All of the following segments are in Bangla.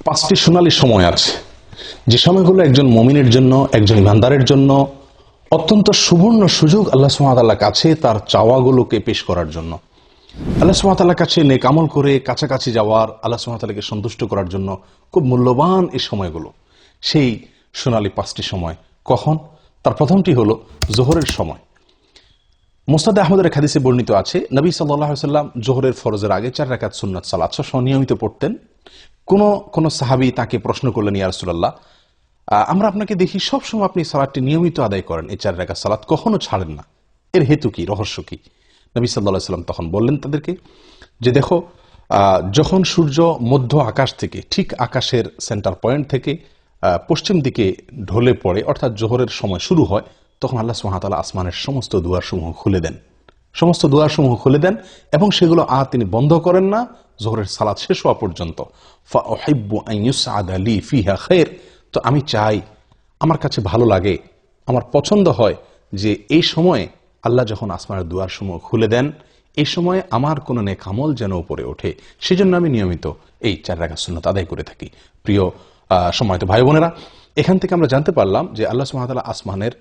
পাঁচটি সোনালী সময় আছে, যে সময়গুলো একজন মুমিনের জন্য, একজন ইমানদারের জন্য অত্যন্ত সুবর্ণ সুযোগ আল্লাহ সুবহানাহু ওয়া তাআলার কাছে তার চাওয়াগুলোকে পেশ করার জন্য, আল্লাহ সুবহানাহু ওয়া তাআলার কাছে নেক আমল করে কাছাকাছি যাওয়ার, আল্লাহ সুবহানাহু ওয়া তাআলাকে সন্তুষ্ট করার জন্য খুব মূল্যবান এই সময়গুলো। সেই সোনালী পাঁচটি সময় কখন? তার প্রথমটি হলো জোহরের সময়। মুসনাদে আহমদের এক হাদিসে বর্ণিত আছে, নবী সাল্লাল্লাহু আলাইহি ওয়াসাল্লাম জোহরের ফরজের আগে 4 রাকাত সুন্নাত সালাত নিয়মিত পড়তেন। কোন সাহাবী তাকে প্রশ্ন করলেন, ইয়া রাসূলুল্লাহ, আমরা আপনাকে দেখি সবসময় আপনি সালাতটি নিয়মিত আদায় করেন, এই 4 রাকাত সালাত কখনো ছাড়েন না, এর হেতু কি, রহস্য কি? নবী সাল্লাল্লাহু আলাইহি ওয়াসাল্লাম তখন বললেন তাদেরকে যে, দেখো, যখন সূর্য মধ্য আকাশ থেকে, ঠিক আকাশের সেন্টার পয়েন্ট থেকে পশ্চিম দিকে ঢলে পড়ে, অর্থাৎ জোহরের সময় শুরু হয়, তখন আল্লাহ সুবহানাহু ওয়া তাআলা আসমানের সমস্ত দুয়ারসমূহ খুলে দেন, সমস্ত দুয়ারসমূহ খুলে দেন, এবং সেগুলো আর তিনি বন্ধ করেন না জোহরের সালাত শেষ হওয়া পর্যন্ত। ফাউহিব্বু আন ইউসআদা লি ফিহা খায়র, তো আমি চাই, আমার কাছে ভালো লাগে, আমার পছন্দ হয় যে এই সময়ে আল্লাহ যখন আসমানের দুয়ারসমূহ খুলে দেন, এই সময়ে আমার কোনো নেক আমল যেন উপরে ওঠে, সেজন্য আমি নিয়মিত এই 4 রাকাত সুন্নাত আদায় করে থাকি। প্রিয় সম্মানিত ভাই বোনেরা, এখান থেকে আমরা জানতে পারলাম যে আল্লাহ সুবহানাহু ওয়া তাআলা আসমানের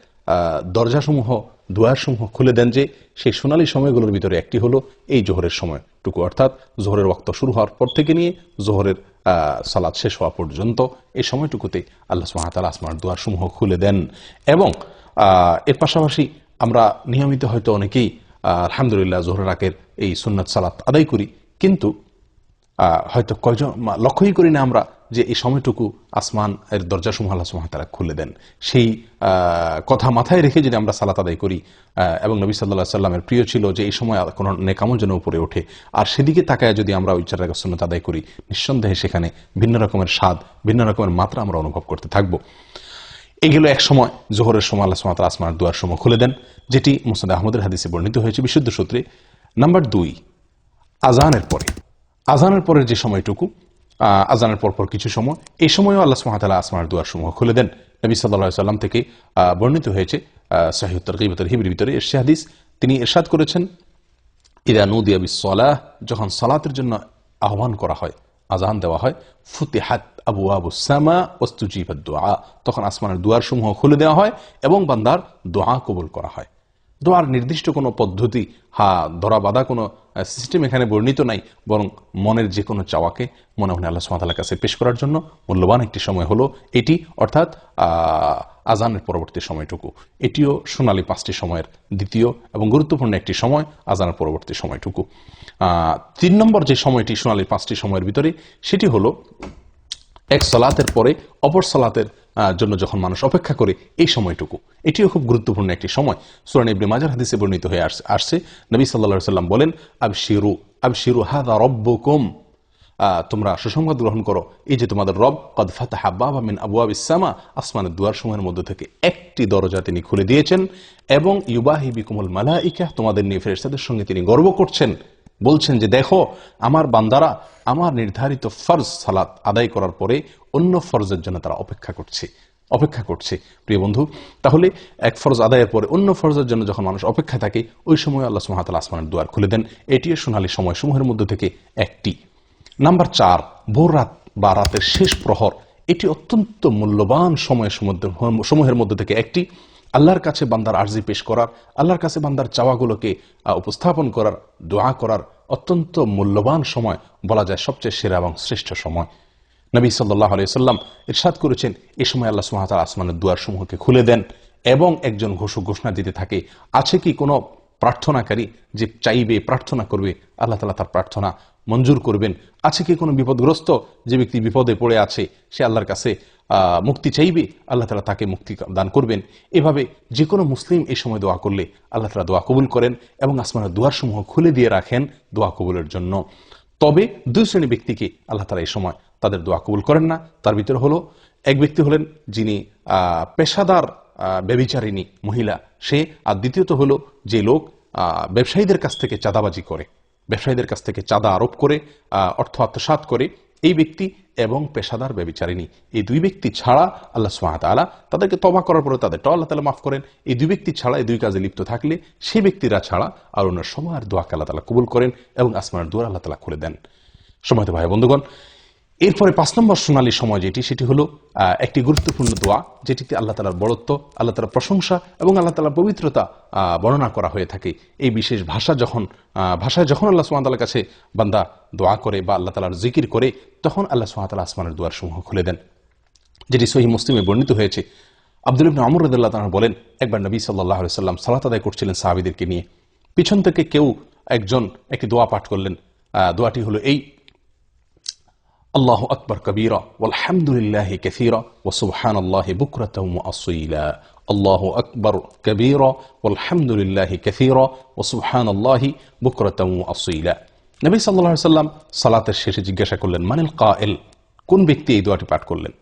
দরজাসমূহ, দুয়ারসমূহ খুলে দেন, যে সেই সোনালী সময়গুলোর ভিতরে একটি হলো এই জোহরের সময়টুকু, অর্থাৎ জোহরের ওয়াক্ত শুরু হওয়ার পর থেকে নিয়ে জোহরের সালাত শেষ হওয়া পর্যন্ত এই সময়টুকুতে আল্লাহ সুবহানাহু ওয়া তাআলা আসমানের দুয়ারসমূহ খুলে দেন। এবং এর পাশাপাশি আমরা নিয়মিত হয়তো অনেকেই আলহামদুলিল্লাহ জোহরের রাতের এই সুন্নাত সালাত আদায় করি, কিন্তু হয়তো কয়জন লক্ষ্যই করি না আমরা যে এই সময়টুকু আসমান এর দরজাসমূহ আল্লাহ সুবহানাহু ওয়া তাআলা খুলে দেন। সেই কথা মাথায় রেখে যদি আমরা সালাত আদায় করি, এবং নবী সাল্লাল্লাহু আলাইহি সাল্লামের প্রিয় ছিল যে এই সময় কোনো নেক আমল যেন উপরে ওঠে, আর সেদিকে তাকায় যদি আমরা ওই 4 রাকাত সুন্নাত আদায় করি, নিঃসন্দেহে সেখানে ভিন্ন রকমের স্বাদ, ভিন্ন রকমের মাত্রা আমরা অনুভব করতে থাকবো। এগুলো এক সময় জোহরের সময় আল্লাহ সুবহানাহু ওয়া তাআলা আসমানের দুয়ারসমূহ খুলে দেন, যেটি মুসনাদে আহমদের হাদিসে বর্ণিত হয়েছে বিশুদ্ধ সূত্রে। নাম্বার 2, আযানের পরে, আযানের পরের যে সময়টুকু, আযানের পরপর কিছু সময়, এই সময়ও আল্লাহ সুবহানাহু ওয়া তাআলা আসমানের দুয়ারসমূহ খুলে দেন। নবী সাল্লাল্লাহু আলাইহি সাল্লাম থেকে বর্ণিত হয়েছে সহিহ তারগীব ওয়া তারহিবের ভিতরে এর হাদিস, তিনি ইরশাদ করেছেন, ইযা নুদিয়া বিস-সালাহ, যখন সালাতের জন্য আহ্বান করা হয়, আযান দেওয়া হয়, ফুতিহাত আবওয়াবুস সামা ওয়াস্তুজিবাদ দুআ, তখন আসমানের দুয়ারসমূহ খুলে দেওয়া হয় এবং বান্দার দোয়া কবুল করা হয়। দোয়ার নির্দিষ্ট কোনো পদ্ধতি, ধরা বাঁধা কোনো সিস্টেম এখানে বর্ণিত নাই, বরং মনের যে কোনো চাওয়াকে মনে মনে আল্লাহ সুবহানাহু ওয়া তাআলার কাছে পেশ করার জন্য মূল্যবান একটি সময় হলো এটি, অর্থাৎ আযানের পরবর্তী সময়টুকু। এটিও সোনালী 5টি সময়ের দ্বিতীয় এবং গুরুত্বপূর্ণ একটি সময়, আযানের পরবর্তী সময়টুকু। 3 নম্বর যে সময়টি সোনালী 5টি সময়ের ভিতরে, সেটি হলো এক সালাতের পরে অপর সালাতের জন্য যখন মানুষ অপেক্ষা করে, এই সময়টুকু, এটিও খুব গুরুত্বপূর্ণ একটি সময়। সূরা ইবনে মাজাহ হাদিসে বর্ণিত হয়ে আসছে, নবী সাল্লাল্লাহু আলাইহি সাল্লাম বলেন, আবশিরু আবশিরু হাযা রাব্বুকুম, তোমরা সুসংবাদ গ্রহণ করো, এই যে তোমাদের রব, কদ ফাতাহা বাবা মিন আবওয়াবিস সামা, আসমানের দুয়ারসমূহের মধ্যে থেকে একটি দরজা তিনি খুলে দিয়েছেন, এবং ইউবাহি বিকুমুল মালাইকা, তোমাদের নিয়ে ফেরেশতাদের সঙ্গে তিনি গর্ব করছেন, বলছেন যে দেখো, আমার বান্দারা আমার নির্ধারিত ফরজ সালাত আদায় করার পরে অন্য ফরজের জন্য তারা অপেক্ষা করছে। প্রিয় বন্ধু, তাহলে এক ফরজ আদায়ের পরে অন্য ফরজের জন্য যখন মানুষ অপেক্ষা থাকে, ওই সময় আল্লাহ সুবহানাহু ওয়া তাআলা আসমানের দুয়ার খুলে দেন। এটিও সোনালী সময়সমূহের মধ্যে থেকে একটি। নাম্বার 4, ভোর রাত বা রাতের শেষ প্রহর, এটি অত্যন্ত মূল্যবান সমূহের মধ্যে থেকে একটি। আল্লাহর কাছে বান্দার আরজি পেশ করার, আল্লাহর কাছে বান্দার চাওয়াগুলোকে উপস্থাপন করার, দোয়া করার অত্যন্ত মূল্যবান সময়, বলা যায় সবচেয়ে সেরা এবং শ্রেষ্ঠ সময়। নবী সাল্লাল্লাহু আলাইহি সাল্লাম ইরশাদ করেছেন, এই সময় আল্লাহ সুবহানাহু ওয়া তাআলা আসমানের দুয়ারসমূহকে খুলে দেন এবং একজন ঘোষণা দিতে থাকে, আছে কি কোনো প্রার্থনাকারী যে চাইবে, প্রার্থনা করবে, আল্লাহ তাআলা তার প্রার্থনা মঞ্জুর করবেন? আছে কি কোনো বিপদগ্রস্ত যে ব্যক্তি বিপদে পড়ে আছে, সে আল্লাহর কাছে মুক্তি চাইবে, আল্লাহ তাআলা তাকে মুক্তি দান করবেন? এভাবে যে কোনো মুসলিম এই সময় দোয়া করলে আল্লাহ তাআলা দোয়া কবুল করেন এবং আসমানের দুয়ারসমূহ খুলে দিয়ে রাখেন দোয়া কবুলের জন্য। তবে 2 শ্রেণী ব্যক্তিকে আল্লাহ তাআলা এই সময় তাদের দোয়া কবুল করেন না। তার ভিতরে হলো, এক ব্যক্তি হলেন যিনি পেশাদার ব্যভিচারিণী মহিলা, সে, আর দ্বিতীয়ত হলো যে লোক ব্যবসায়ীদের কাছ থেকে চাঁদাবাজি করে, ব্যবসায়ীদের কাছ থেকে চাঁদা আরোপ করে অর্থ আত্মসাৎ করে, এই ব্যক্তি এবং পেশাদার ব্যভিচারিণী, এই 2 ব্যক্তি ছাড়া আল্লাহ সুবহানাহু ওয়া তাআলা তাদেরকে তওবা করার পরে তাদেরটাও আল্লাহ তাআলা মাফ করেন। এই 2 ব্যক্তি ছাড়া, এই 2 কাজে লিপ্ত থাকলে, সেই ব্যক্তিরা ছাড়া আর অন্য সময়ের দোয়াকে আল্লাহ তাআলা কবুল করেন এবং আসমানের দুয়ার আল্লাহ তাআলা খুলে দেন। সম্মানিত ভাই বন্ধুগণ, এরপরে 5 নম্বর সোনালী সময় যেটি, সেটি হলো একটি গুরুত্বপূর্ণ দোয়া, যেটিতে আল্লাহ তাআলার বড়ত্ব, আল্লাহ তাআলার প্রশংসা এবং আল্লাহ তাআলার পবিত্রতা বর্ণনা করা হয়ে থাকে। এই বিশেষ ভাষায় যখন আল্লাহ সুবহানাহু ওয়া তাআলার কাছে বান্দা দোয়া করে বা আল্লাহ তাআলার জিকির করে, তখন আল্লাহ সুবহানাহু ওয়া তাআলা আসমানের দুয়ার সমূহ খুলে দেন, যেটি সহিহ মুসলিমে বর্ণিত হয়েছে। আব্দুল্লাহ ইবনে আমর রাদিয়াল্লাহু তাআলা বলেন, একবার নবী সাল্লাল্লাহু আলাইহি ওয়াসাল্লাম সালাত আদায় করছিলেন সাহাবীদেরকে নিয়ে। পিছন থেকে কেউ একজন একটি দোয়া পাঠ করলেন। দোয়াটি হলো এই: আল্লাহু আকবার কবীরা ওয়ালহামদুলিল্লাহি কাসীরা ওয়া সুবহানাল্লাহি বুকরাতাও ওয়া আসীলা। আল্লাহু আকবার কবীরা ওয়ালহামদুলিল্লাহি কাসীরা ওয়া সুবহানাল্লাহি বুকরাতাও ওয়া আসীলা। নবী সাল্লাল্লাহু আলাইহি ওয়াসাল্লাম সালাতের শেষে জিজ্ঞাসা করলেন, মানিল কায়েল, কোন ব্যক্তি এই দোয়াটি পাঠ করলেন?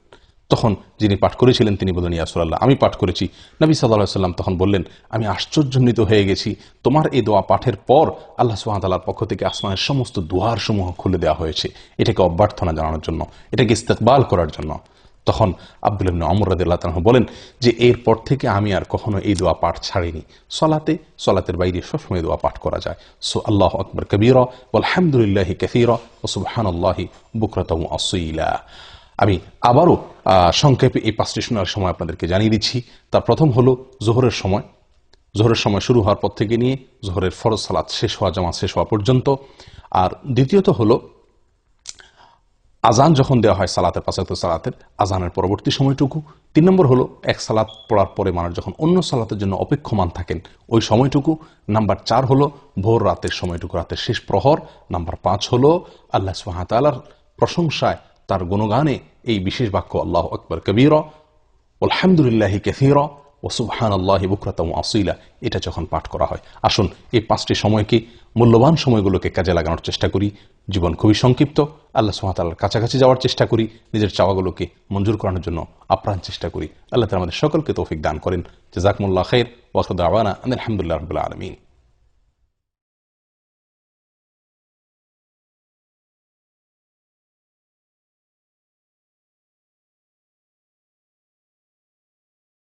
তখন যিনি পাঠ করেছিলেন তিনি বললেন, ইয়া রাসূলুল্লাহ, আমি পাঠ করেছি। নবী সাল্লাল্লাহু আলাইহি ওয়াসাল্লাম তখন বললেন, আমি আশ্চর্যান্বিত হয়ে গেছি, তোমার এই দোয়া পাঠের পর আল্লাহ সুবহানাহু ওয়া তাআলার পক্ষ থেকে আসমানের সমস্ত দুয়ার সমূহ খুলে দেওয়া হয়েছে, এটাকে অভ্যর্থনা জানানোর জন্য, এটাকে ইস্তেকবাল করার জন্য। তখন আব্দুল্লাহ ইবনে আমর রাদিয়াল্লাহু তাআলা বলেন যে এরপর থেকে আমি আর কখনো এই দোয়া পাঠ ছাড়িনি। সলাতের বাইরে সবসময় দোয়া পাঠ করা যায়। আল্লাহু আকবার কবীরা ওয়ালহামদুলিল্লাহি কাসীরা ওয়া সুবহানাল্লাহি বুকরাতাও ওয়া আসীলা। আমি আবারও সংক্ষেপে এই 5টি শোনার সময় আপনাদেরকে জানিয়ে দিচ্ছি। তার প্রথম হলো জোহরের সময়। জোহরের সময় শুরু হওয়ার পর থেকে নিয়ে জোহরের ফরজ সালাত শেষ হওয়া, জামাত শেষ হওয়া পর্যন্ত। আর দ্বিতীয়ত হলো আজান যখন দেওয়া হয় সালাতের, 5 ওয়াক্ত সালাতের আজানের পরবর্তী সময়টুকু। 3 নম্বর হলো এক সালাত পড়ার পরে মানুষ যখন অন্য সালাতের জন্য অপেক্ষমান থাকেন ওই সময়টুকু। নাম্বার 4 হলো ভোর রাতের সময়টুকু, রাতের শেষ প্রহর। নাম্বার 5 হলো আল্লাহ সুবহানাহু ওয়া তাআলার প্রশংসায়, তার গুণগানে এই বিশেষ বাক্য আল্লাহু আকবার কবীরা আলহামদুলিল্লাহি কাসীরা ওয়া সুবহানাল্লাহি বুকরাতাও ওয়া আসীলা, এটা যখন পাঠ করা হয়। আসুন এই 5টি সময়কে, মূল্যবান সময়গুলোকে কাজে লাগানোর চেষ্টা করি। জীবন খুবই সংক্ষিপ্ত, আল্লাহ সুবহানাহু ওয়া তাআলার কাছাকাছি যাওয়ার চেষ্টা করি, নিজের চাওয়াগুলোকে মঞ্জুর করানোর জন্য আপ্রাণ চেষ্টা করি। আল্লাহ তাআলা আমাদের সকলকে তৌফিক দান করেন। জাযাকুমুল্লাহু খাইর ওয়া আখিরু দাওয়ানা আলহামদুলিল্লাহি রাব্বিল আলামিন।